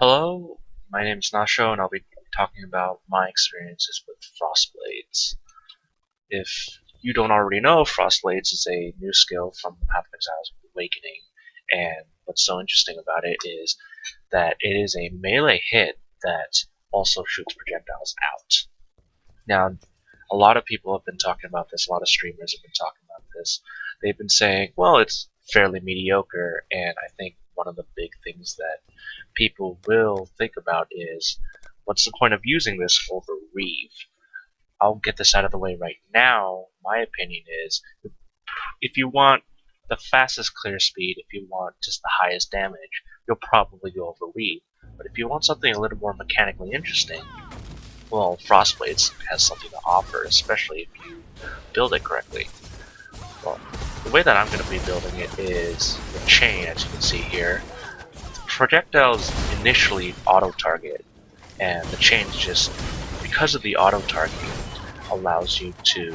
Hello, my name is Nasho, and I'll be talking about my experiences with Frostblades. If you don't already know, Frostblades is a new skill from Path of Exile's Awakening, and what's so interesting about it is that it is a melee hit that also shoots projectiles out. Now, a lot of people have been talking about this, a lot of streamers have been talking about this. They've been saying, well, it's fairly mediocre, and I think one of the big things that people will think about is, what's the point of using this over Reeve? I'll get this out of the way right now. My opinion is, if you want the fastest clear speed, if you want just the highest damage, you'll probably go over Reeve. But if you want something a little more mechanically interesting, well, Frostblades has something to offer, especially if you build it correctly. Well, the way that I'm going to be building it is the chain, as you can see here. Projectiles initially auto-target, and the chain just, because of the auto-targeting, allows you to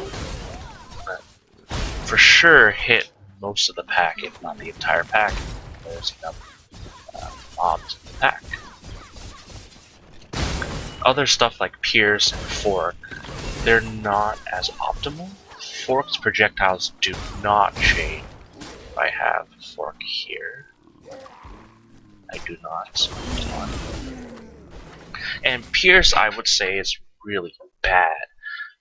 for sure hit most of the pack, if not the entire pack, if there's enough mobs in the pack. Other stuff like Pierce and Fork, they're not as optimal. Fork's projectiles do not chain. I have Fork here. I do not. And Pierce, I would say, is really bad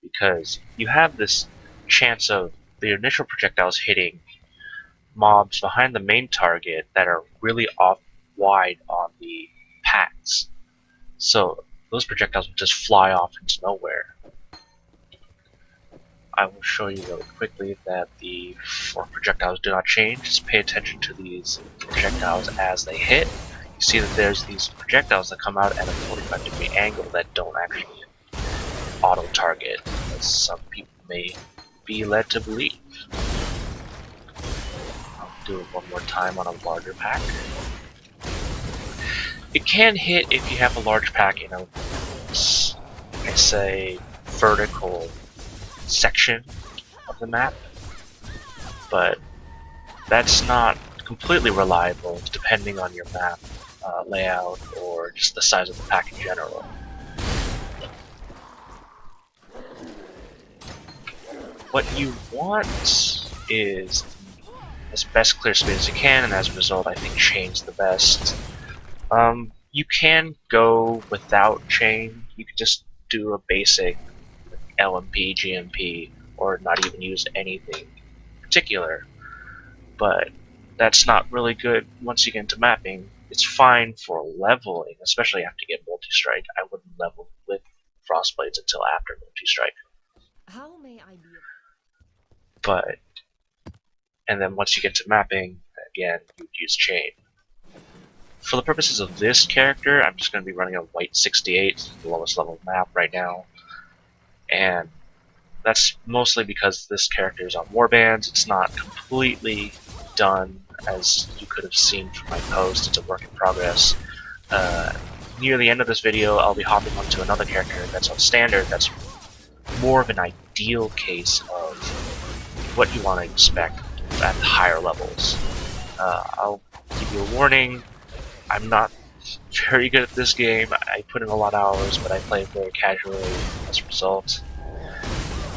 because you have this chance of the initial projectiles hitting mobs behind the main target that are really off wide on the packs. So those projectiles will just fly off into nowhere. I will show you really quickly that the Fork projectiles do not change. Just pay attention to these projectiles as they hit. You see that there's these projectiles that come out at a 45-degree angle that don't actually auto-target, as some people may be led to believe. I'll do it one more time on a larger pack. It can hit if you have a large pack in a, I say, vertical section of the map, but that's not completely reliable depending on your map layout or just the size of the pack in general. What you want is as best clear speed as you can, and as a result I think chain's the best. You can go without chain. You can just do a basic LMP, GMP, or not even use anything particular. But that's not really good once you get into mapping. It's fine for leveling, especially after you get multi-strike. I wouldn't level with Frostblades until after multi-strike. How may I be? But, and then once you get to mapping, again, you'd use chain. For the purposes of this character, I'm just going to be running a white 68, the lowest level map right now. And that's mostly because this character is on warbands. It's not completely done, as you could have seen from my post. It's a work in progress. Near the end of this video, I'll be hopping onto another character that's on standard. That's more of an ideal case of what you want to expect at the higher levels. I'll give you a warning. I'm not very good at this game. I put in a lot of hours, but I play it very casually as a result.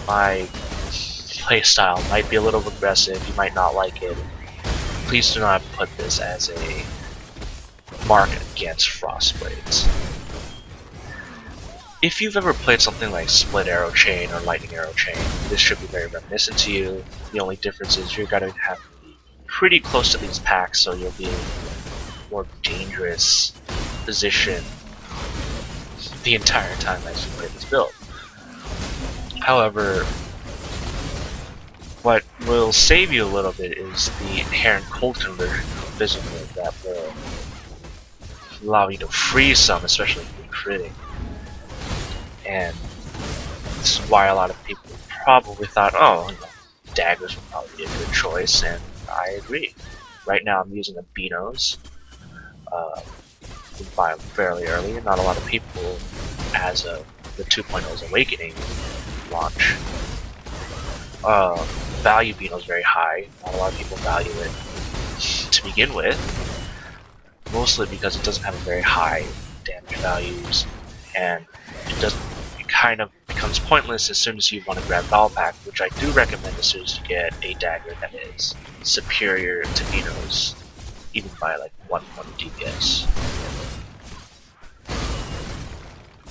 My playstyle might be a little aggressive, you might not like it. Please do not put this as a mark against Frostblades. If you've ever played something like Split Arrow Chain or Lightning Arrow Chain, this should be very reminiscent to you. The only difference is you're going to have to be pretty close to these packs, so you'll be in a more dangerous position the entire time as you play this build. However, what will save you a little bit is the inherent cold conversion physically that will allow you to freeze some, especially if you're critting. And this is why a lot of people probably thought, oh, daggers would probably be a good choice, and I agree. Right now I'm using a Bino's. You can buy them fairly early, and not a lot of people, as of the 2.0's Awakening launch, value Bino is very high. Not a lot of people value it to begin with. mostly because it doesn't have a very high damage values, and it kind of becomes pointless as soon as you want to grab Battle Pack, which I do recommend as soon as you get a dagger that is superior to Bino's, even by like 1 DPS.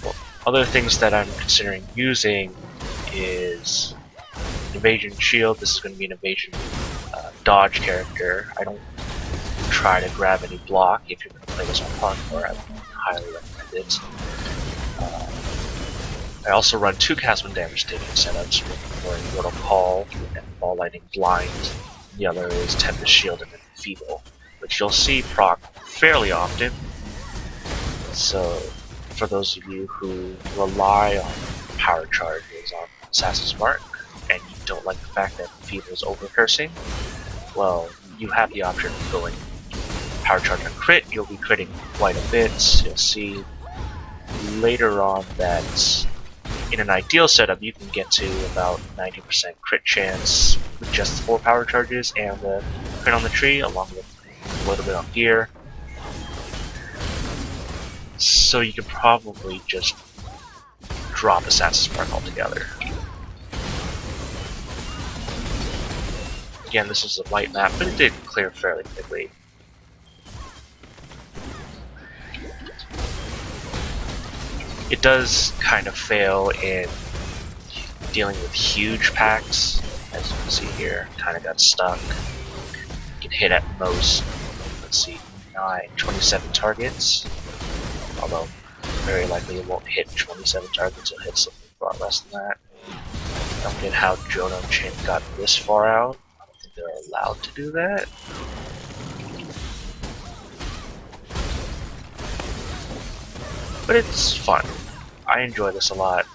Well, other things that I'm considering using is Evasion Shield. This is going to be an Evasion dodge character. I don't try to grab any block if you're going to play this on hardcore. I would highly recommend it. I also run 2 cast 1 damage taking setups, one for Mortal Call and Ball Lightning Blind. The other is Tempest Shield and then Feeble, which you'll see proc fairly often. So, for those of you who rely on power charges on Assassin's Mark, and you don't like the fact that Feeble is over-cursing, well, you have the option of going power charge on crit. You'll be critting quite a bit. You'll see later on that in an ideal setup you can get to about 90% crit chance with just 4 power charges and the crit on the tree, along with a little bit on gear. So you could probably just drop Assassin's Mark altogether. Again, this is a light map, but it did clear fairly quickly. It does kind of fail in dealing with huge packs, as you can see here. Kind of got stuck. You can hit at most, let's see, 27 targets. Although, very likely it won't hit 27 targets, it'll hit something far less than that. I don't get how Jono and Chin got this far out. I don't think they're allowed to do that. But it's fun. I enjoy this a lot.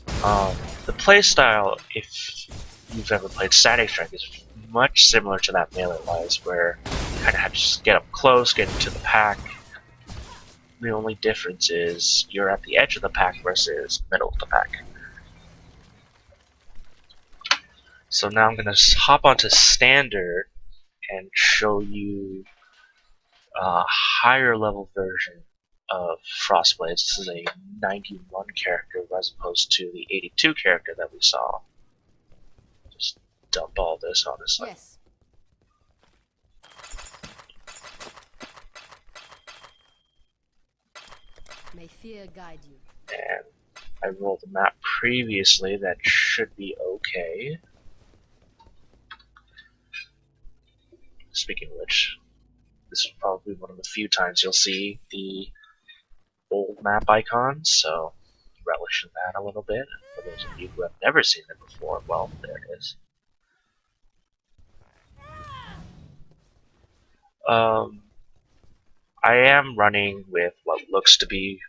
The playstyle, if you've ever played Static Strike, is much similar to that melee-wise, where you kind of have to just get up close, get into the pack. The only difference is you're at the edge of the pack versus middle of the pack. So now I'm going to hop onto Standard and show you a higher level version of Frostblades. This is a 91 character as opposed to the 82 character that we saw. Just dump all this on this. Yes. May fear guide you. And I rolled the map previously. That should be okay. Speaking of which, this is probably one of the few times you'll see the old map icons, so relish in that a little bit. For those of you who have never seen it before, well, there it is. I am running with what looks to be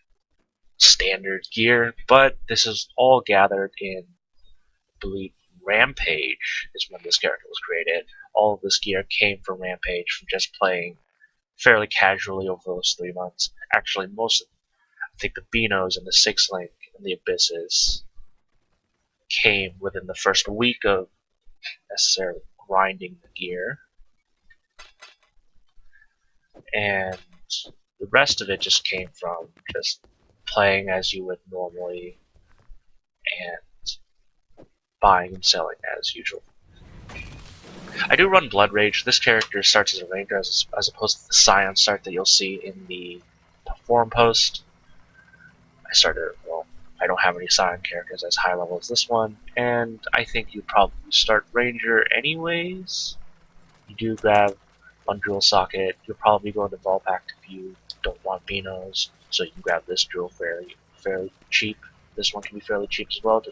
standard gear, but this is all gathered in, I believe, Rampage is when this character was created. All of this gear came from Rampage, from just playing fairly casually over those 3 months. Actually, most of I think the Binos and the 6 Link and the Abysses came within the first week of necessarily grinding the gear. And the rest of it just came from just playing as you would normally and buying and selling as usual. I do run Blood Rage. This character starts as a ranger as opposed to the Scion start that you'll see in the forum post. I don't have any Scion characters as high level as this one, and I think you probably start Ranger anyways. You do grab one Drill Socket. You'll probably go into Ball Pack if you don't want Binos, so you can grab this drill fairly cheap. This one can be fairly cheap as well.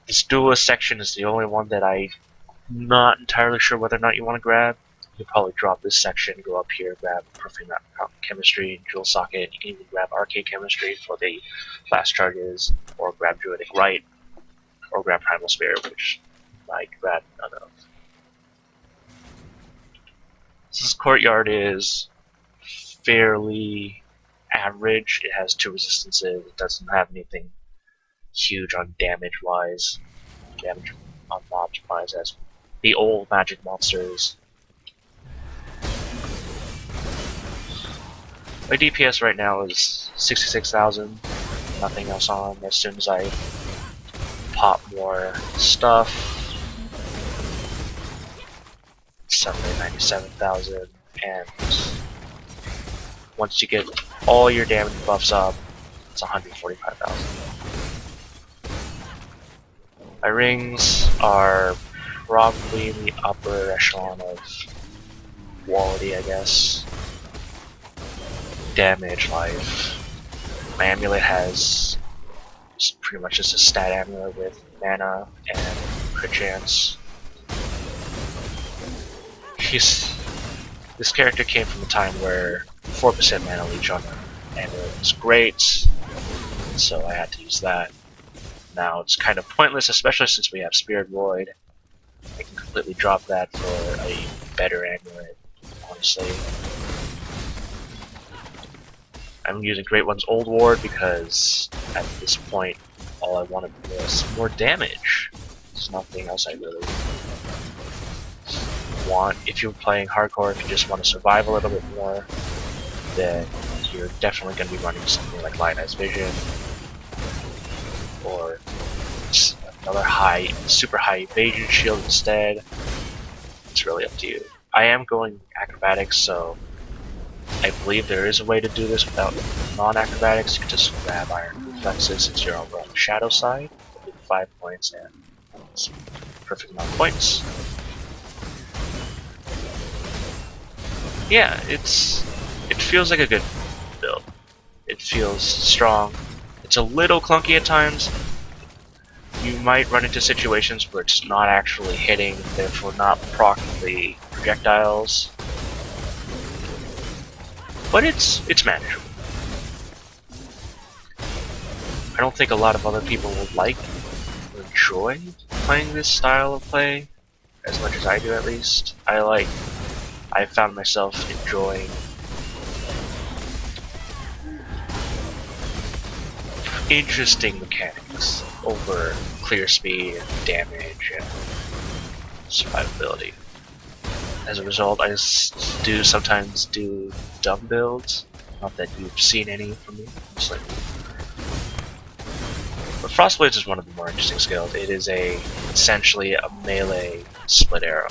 This Duelist section is the only one that I'm not entirely sure whether or not you want to grab. You can probably drop this section, go up here, grab Profane Chemistry, Drill Socket. You can even grab Arcade Chemistry for the fast charges, or grab Druidic Rite, or grab Primal Spear, which I grab none of. This Courtyard is fairly average. It has 2 resistances. It doesn't have anything huge on damage-wise. Damage on mobs-wise as the old magic monsters. My DPS right now is 66,000. Nothing else on. As soon as I pop more stuff, suddenly 97,000. And once you get all your damage buffs up, it's 145,000. My rings are probably in the upper echelon of quality, I guess. Damage, life. My amulet has pretty much just a stat amulet with mana and crit chance. This character came from a time where 4% mana leech on an amulet was great, so I had to use that. Now it's kind of pointless, especially since we have Spirit Void. I can completely drop that for a better amulet, honestly. I'm using Great One's Old Ward because at this point all I wanted was more damage. There's nothing else I really want. If you're playing hardcore, if you just want to survive a little bit more, then you're definitely going to be running something like Lionized Vision or another super high evasion shield instead. It's really up to you. I am going acrobatics, so I believe there is a way to do this without non-acrobatics. You can just grab Iron Reflexes since you're over on the shadow side. 5 points, and it's perfect amount of points. Yeah, it feels like a good build. It feels strong. It's a little clunky at times. You might run into situations where it's not actually hitting, therefore not proccing the projectiles. But it's manageable. I don't think a lot of other people would like or enjoy playing this style of play as much as I do, at least. I found myself enjoying interesting mechanics over clear speed and damage and survivability. As a result, I do sometimes do dumb builds. Not that you've seen any from me, honestly. But Frostblades is one of the more interesting skills. It is essentially a melee split arrow.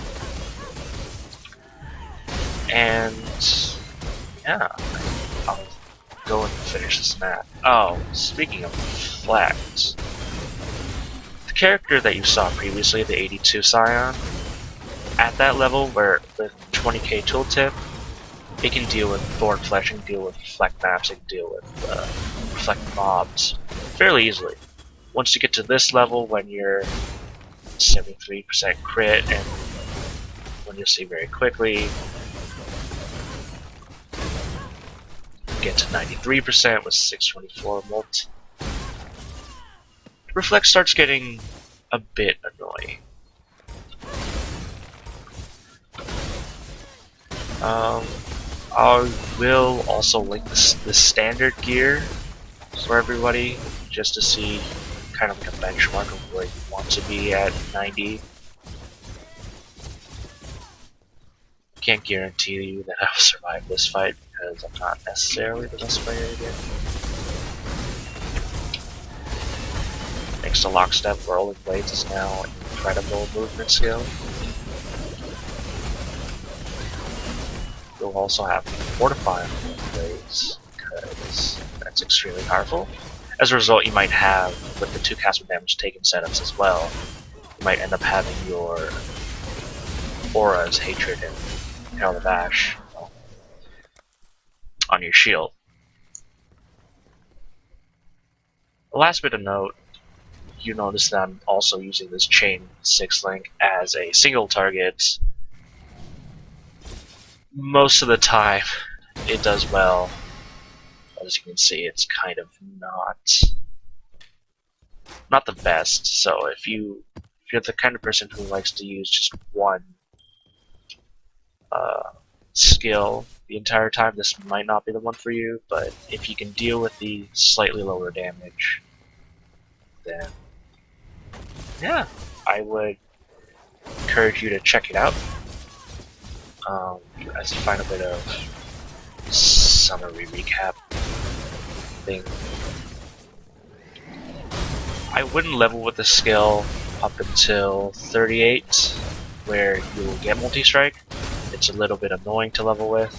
And yeah, I'll go and finish this map. Oh, speaking of reflect, the character that you saw previously, the 82 Scion, at that level where with 20k tooltip, it can deal with Thorn Flesh, it can deal with reflect maps, it can deal with reflect mobs fairly easily. Once you get to this level, when you're 73% crit, and when you'll see very quickly, get to 93% with 624 molt, reflect starts getting a bit annoying. I will also link the standard gear for everybody, just to see kind of like a benchmark of where you want to be at 90. Can't guarantee you that I'll survive this fight because I'm not necessarily the best player again. Thanks to Lockstep, Rolling Blades is now an incredible movement skill. You'll also have Fortifying Blades because that's extremely powerful. As a result, you might have, with the 2 cast damage taken setups as well, you might end up having your Aura's Hatred and Herald of Ash on your shield. The last bit of note, you notice that I'm also using this Chain 6 link as a single target. Most of the time, it does well. As you can see, it's kind of not the best. So if you're the kind of person who likes to use just one skill the entire time, this might not be the one for you. But if you can deal with the slightly lower damage, then yeah, I would encourage you to check it out. As you find a bit of summary recap thing. I wouldn't level with the skill up until 38, where you will get multi-strike. It's a little bit annoying to level with.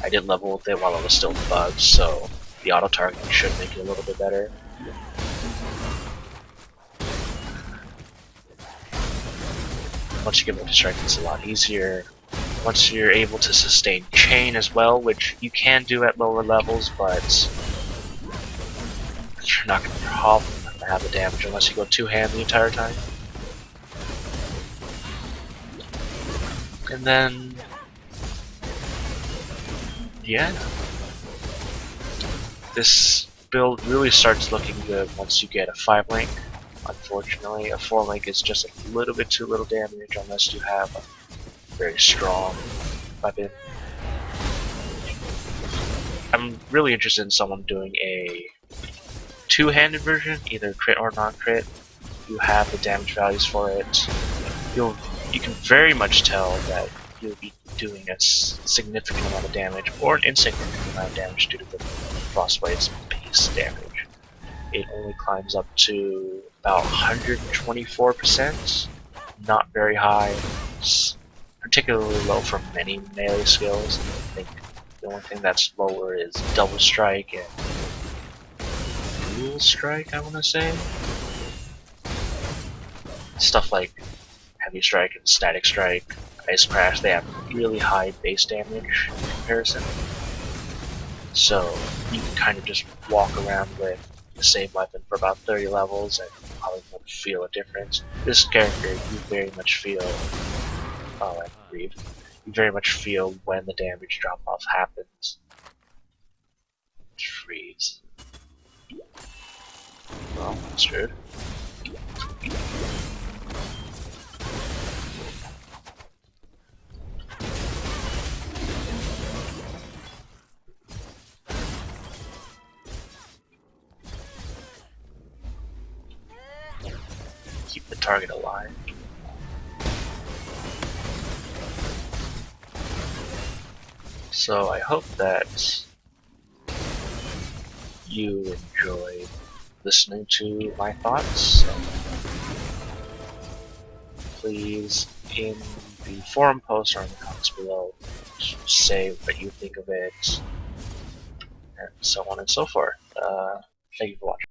I didn't level with it while it was still bugged, so the auto-targeting should make it a little bit better. Once you get multi-strike, it's a lot easier. Once you're able to sustain chain as well, which you can do at lower levels, but you're not going to have the damage unless you go two-hand the entire time. And then, yeah, this build really starts looking good once you get a 5 link. Unfortunately, a 4 link is just a little bit too little damage unless you have a very strong weapon. I'm really interested in someone doing a two-handed version, either crit or non-crit. You have the damage values for it. You can very much tell that you'll be doing a significant amount of damage or an insignificant amount of damage due to the Frostblade's base damage. It only climbs up to about 124%, not very high. It's particularly low for many melee skills. I think the only thing that's lower is double strike and dual strike, I want to say. Stuff like heavy strike and static strike, ice crash, they have really high base damage in comparison. So you can kind of just walk around with the same weapon for about 30 levels and probably won't feel a difference. This character, you very much feel, oh, I breathe. You very much feel when the damage drop off happens. Freeze. Well, that's good. Keep the target alive. So I hope that you enjoyed listening to my thoughts. Please, in the forum post or in the comments below, say what you think of it, and so on and so forth. Thank you for watching.